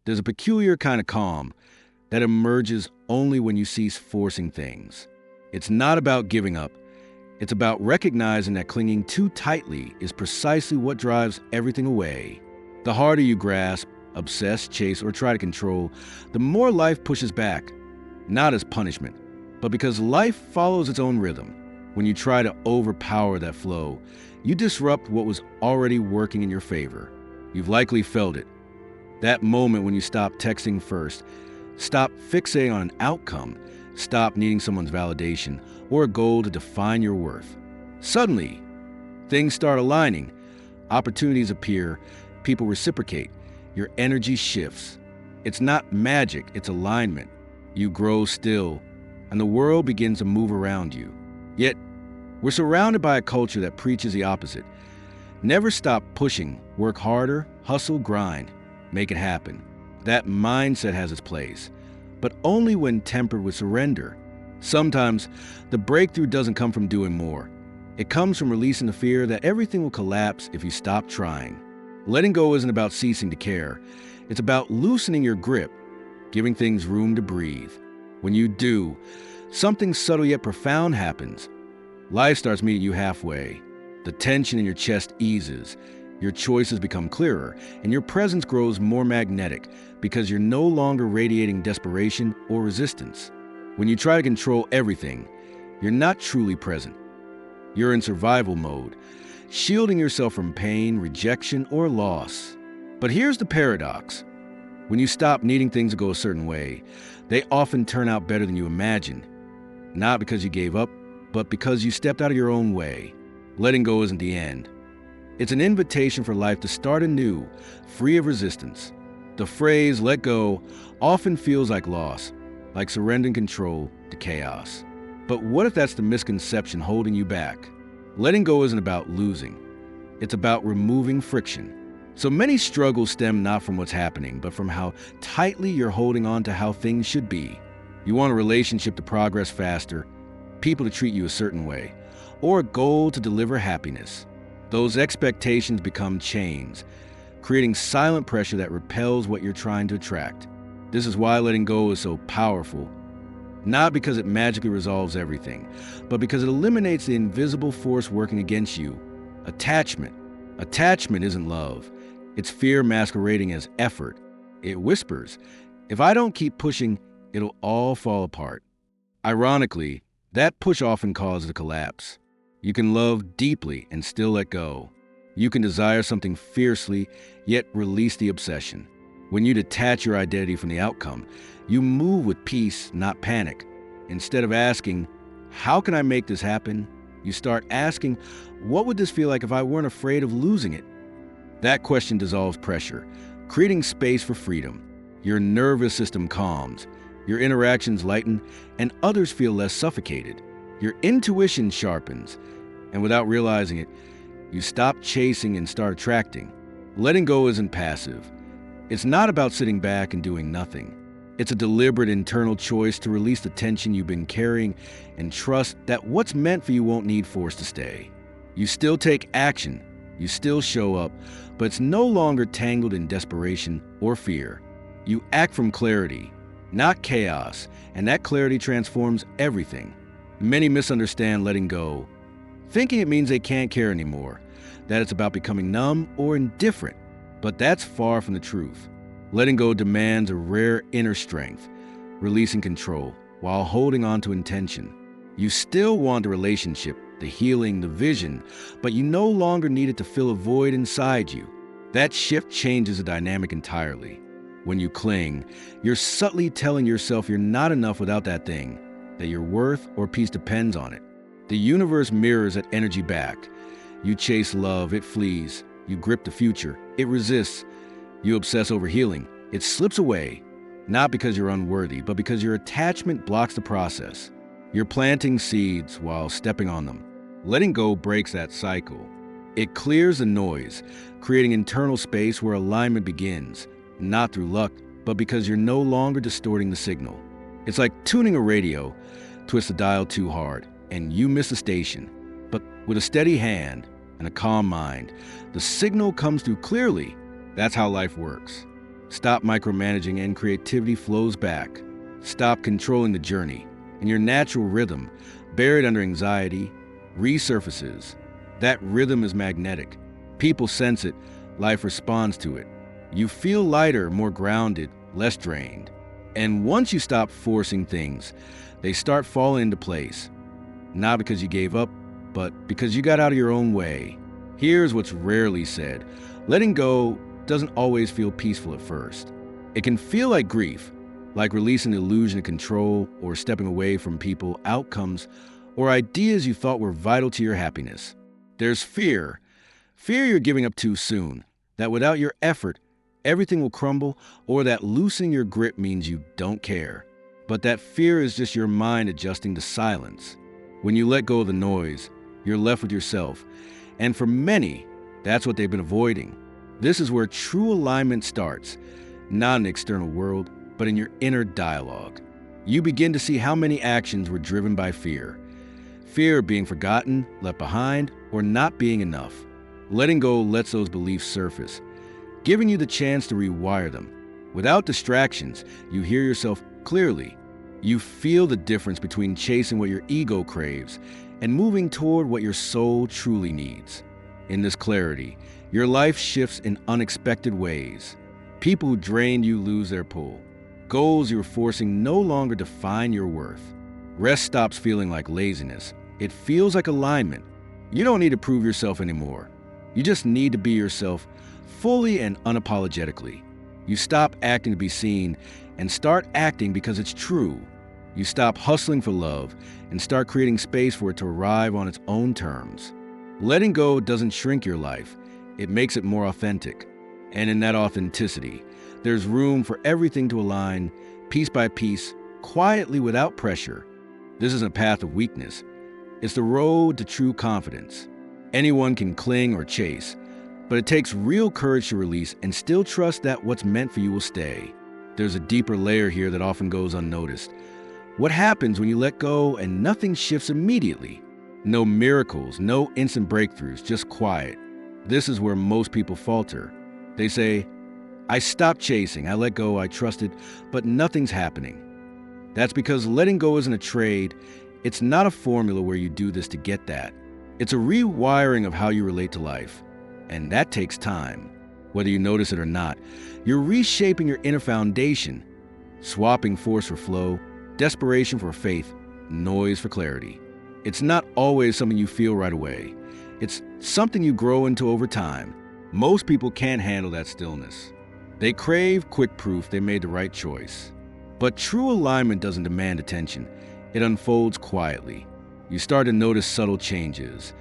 There's a peculiar kind of calm that emerges only when you cease forcing things. It's not about giving up. It's about recognizing that clinging too tightly is precisely what drives everything away. The harder you grasp, obsess, chase, or try to control, the more life pushes back. Not as punishment, but because life follows its own rhythm. When you try to overpower that flow, you disrupt what was already working in your favor. You've likely felt it. That moment when you stop texting first, stop fixating on an outcome, stop needing someone's validation or a goal to define your worth. Suddenly, things start aligning, opportunities appear, people reciprocate, your energy shifts. It's not magic, it's alignment. You grow still, and the world begins to move around you. Yet, we're surrounded by a culture that preaches the opposite. Never stop pushing, work harder, hustle, grind, make it happen. That mindset has its place, but only when tempered with surrender. Sometimes, the breakthrough doesn't come from doing more. It comes from releasing the fear that everything will collapse if you stop trying. Letting go isn't about ceasing to care. It's about loosening your grip, giving things room to breathe. When you do, something subtle yet profound happens. Life starts meeting you halfway. The tension in your chest eases, your choices become clearer, and your presence grows more magnetic because you're no longer radiating desperation or resistance. When you try to control everything, you're not truly present. You're in survival mode, shielding yourself from pain, rejection, or loss. But here's the paradox. When you stop needing things to go a certain way, they often turn out better than you imagined. Not because you gave up, but because you stepped out of your own way. Letting go isn't the end. It's an invitation for life to start anew, free of resistance. The phrase, let go, often feels like loss, like surrendering control to chaos. But what if that's the misconception holding you back? Letting go isn't about losing. It's about removing friction. So many struggles stem not from what's happening, but from how tightly you're holding on to how things should be. You want a relationship to progress faster, people to treat you a certain way, or a goal to deliver happiness. Those expectations become chains, creating silent pressure that repels what you're trying to attract. This is why letting go is so powerful. Not because it magically resolves everything, but because it eliminates the invisible force working against you. Attachment. Attachment isn't love. It's fear masquerading as effort. It whispers, if I don't keep pushing, it'll all fall apart. Ironically, that push often causes a collapse. You can love deeply and still let go. You can desire something fiercely, yet release the obsession. When you detach your identity from the outcome, you move with peace, not panic. Instead of asking, how can I make this happen? You start asking, what would this feel like if I weren't afraid of losing it? That question dissolves pressure, creating space for freedom. Your nervous system calms, your interactions lighten, and others feel less suffocated. Your intuition sharpens, and without realizing it, you stop chasing and start attracting. Letting go isn't passive. It's not about sitting back and doing nothing. It's a deliberate internal choice to release the tension you've been carrying and trust that what's meant for you won't need force to stay. You still take action, you still show up, but it's no longer tangled in desperation or fear. You act from clarity, not chaos, and that clarity transforms everything. Many misunderstand letting go, thinking it means they can't care anymore, that it's about becoming numb or indifferent. But that's far from the truth. Letting go demands a rare inner strength, releasing control while holding on to intention. You still want the relationship, the healing, the vision, but you no longer need it to fill a void inside you. That shift changes the dynamic entirely. When you cling, you're subtly telling yourself you're not enough without that thing, that your worth or peace depends on it. The universe mirrors that energy back. You chase love, it flees. You grip the future, it resists. You obsess over healing, it slips away. Not because you're unworthy, but because your attachment blocks the process. You're planting seeds while stepping on them. Letting go breaks that cycle. It clears the noise, creating internal space where alignment begins, not through luck, but because you're no longer distorting the signal. It's like tuning a radio, twist the dial too hard, and you miss the station. But with a steady hand and a calm mind, the signal comes through clearly. That's how life works. Stop micromanaging and creativity flows back. Stop controlling the journey, and your natural rhythm, buried under anxiety, resurfaces. That rhythm is magnetic. People sense it, life responds to it. You feel lighter, more grounded, less drained. And once you stop forcing things, they start falling into place. Not because you gave up, but because you got out of your own way. Here's what's rarely said. Letting go doesn't always feel peaceful at first. It can feel like grief, like releasing the illusion of control or stepping away from people, outcomes, or ideas you thought were vital to your happiness. There's fear. Fear you're giving up too soon, that without your effort, everything will crumble, or that loosening your grip means you don't care. But that fear is just your mind adjusting to silence. When you let go of the noise, you're left with yourself. And for many, that's what they've been avoiding. This is where true alignment starts, not in the external world, but in your inner dialogue. You begin to see how many actions were driven by fear. Fear of being forgotten, left behind, or not being enough. Letting go lets those beliefs surface, giving you the chance to rewire them. Without distractions, you hear yourself clearly. You feel the difference between chasing what your ego craves and moving toward what your soul truly needs. In this clarity, your life shifts in unexpected ways. People who drained you lose their pull. Goals you're forcing no longer define your worth. Rest stops feeling like laziness. It feels like alignment. You don't need to prove yourself anymore. You just need to be yourself fully and unapologetically. You stop acting to be seen and start acting because it's true. You stop hustling for love and start creating space for it to arrive on its own terms. Letting go doesn't shrink your life. It makes it more authentic. And in that authenticity, there's room for everything to align, piece by piece, quietly without pressure. This isn't a path of weakness. It's the road to true confidence. Anyone can cling or chase, but it takes real courage to release and still trust that what's meant for you will stay. There's a deeper layer here that often goes unnoticed. What happens when you let go and nothing shifts immediately? No miracles, no instant breakthroughs, just quiet. This is where most people falter. They say, I stopped chasing, I let go, I trusted, but nothing's happening. That's because letting go isn't a trade. It's not a formula where you do this to get that. It's a rewiring of how you relate to life. And that takes time. Whether you notice it or not, you're reshaping your inner foundation, swapping force for flow, desperation for faith, noise for clarity. It's not always something you feel right away. It's something you grow into over time. Most people can't handle that stillness. They crave quick proof they made the right choice. But true alignment doesn't demand attention. It unfolds quietly. You start to notice subtle changes.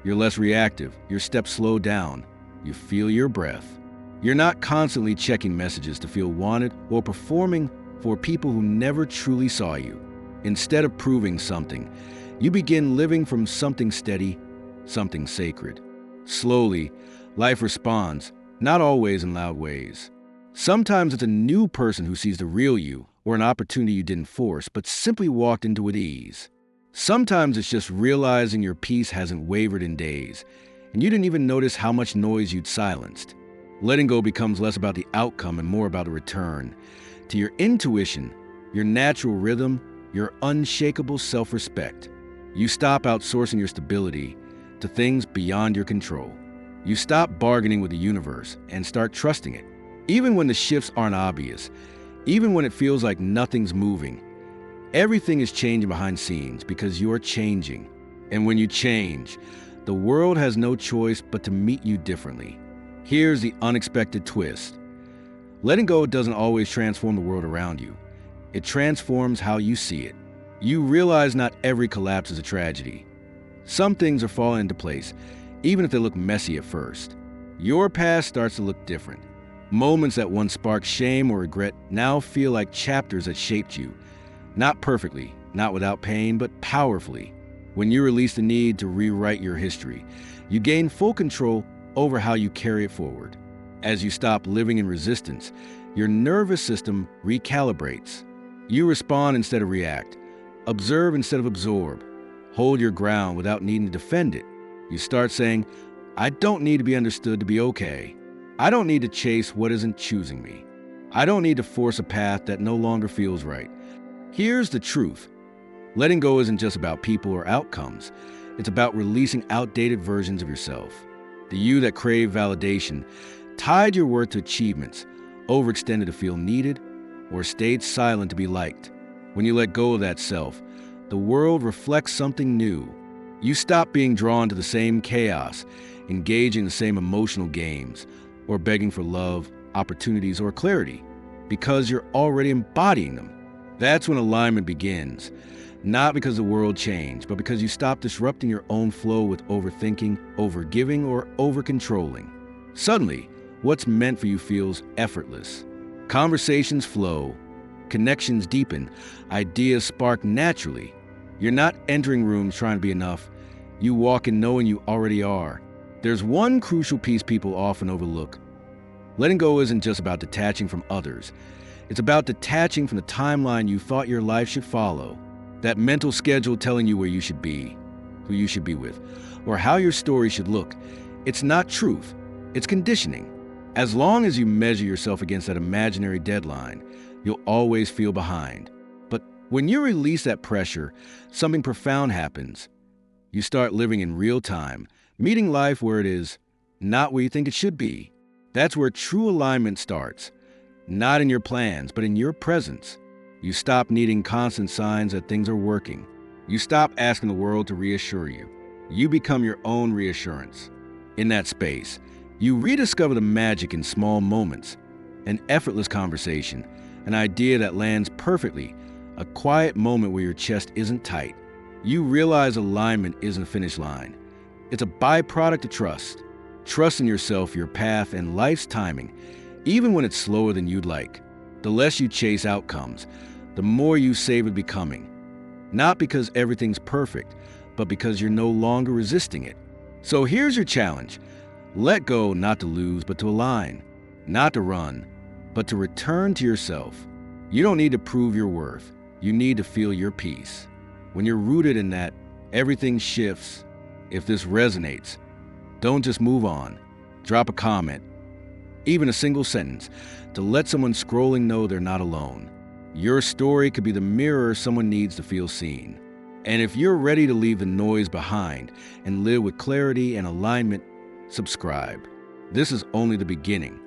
You're less reactive. Your steps slow down. You feel your breath. You're not constantly checking messages to feel wanted or performing for people who never truly saw you. Instead of proving something, you begin living from something steady, something sacred. Slowly, life responds, not always in loud ways. Sometimes it's a new person who sees the real you, or an opportunity you didn't force, but simply walked into with ease. Sometimes it's just realizing your peace hasn't wavered in days, and you didn't even notice how much noise you'd silenced. Letting go becomes less about the outcome and more about a return to your intuition, your natural rhythm, your unshakable self-respect. You stop outsourcing your stability to things beyond your control. You stop bargaining with the universe and start trusting it. Even when the shifts aren't obvious, even when it feels like nothing's moving, everything is changing behind scenes because you're changing. And when you change, the world has no choice but to meet you differently. Here's the unexpected twist. Letting go doesn't always transform the world around you. It transforms how you see it. You realize not every collapse is a tragedy. Some things are falling into place, even if they look messy at first. Your past starts to look different. Moments that once sparked shame or regret now feel like chapters that shaped you. Not perfectly, not without pain, but powerfully. When you release the need to rewrite your history, you gain full control over how you carry it forward. As you stop living in resistance, your nervous system recalibrates. You respond instead of react, observe instead of absorb, hold your ground without needing to defend it. You start saying, I don't need to be understood to be okay. I don't need to chase what isn't choosing me. I don't need to force a path that no longer feels right. Here's the truth. Letting go isn't just about people or outcomes. It's about releasing outdated versions of yourself. The you that craved validation, tied your worth to achievements, overextended to feel needed, or stayed silent to be liked. When you let go of that self, the world reflects something new. You stop being drawn to the same chaos, engaging the same emotional games, or begging for love, opportunities, or clarity, because you're already embodying them. That's when alignment begins, not because the world changed, but because you stop disrupting your own flow with overthinking, overgiving, or overcontrolling. Suddenly, what's meant for you feels effortless. Conversations flow, connections deepen, ideas spark naturally. You're not entering rooms trying to be enough. You walk in knowing you already are. There's one crucial piece people often overlook. Letting go isn't just about detaching from others. It's about detaching from the timeline you thought your life should follow. That mental schedule telling you where you should be, who you should be with, or how your story should look. It's not truth. It's conditioning. As long as you measure yourself against that imaginary deadline, you'll always feel behind. But when you release that pressure, something profound happens. You start living in real time, meeting life where it is, not where you think it should be. That's where true alignment starts. Not in your plans, but in your presence. You stop needing constant signs that things are working. You stop asking the world to reassure you. You become your own reassurance. In that space, you rediscover the magic in small moments, an effortless conversation, an idea that lands perfectly, a quiet moment where your chest isn't tight. You realize alignment isn't a finish line. It's a byproduct of trust. Trust in yourself, your path, and life's timing, even when it's slower than you'd like. The less you chase outcomes, the more you savor becoming. Not because everything's perfect, but because you're no longer resisting it. So here's your challenge. Let go, not to lose, but to align. Not to run, but to return to yourself. You don't need to prove your worth. You need to feel your peace. When you're rooted in that, everything shifts. If this resonates, don't just move on. Drop a comment, even a single sentence, to let someone scrolling know they're not alone. Your story could be the mirror someone needs to feel seen. And if you're ready to leave the noise behind and live with clarity and alignment, subscribe. This is only the beginning.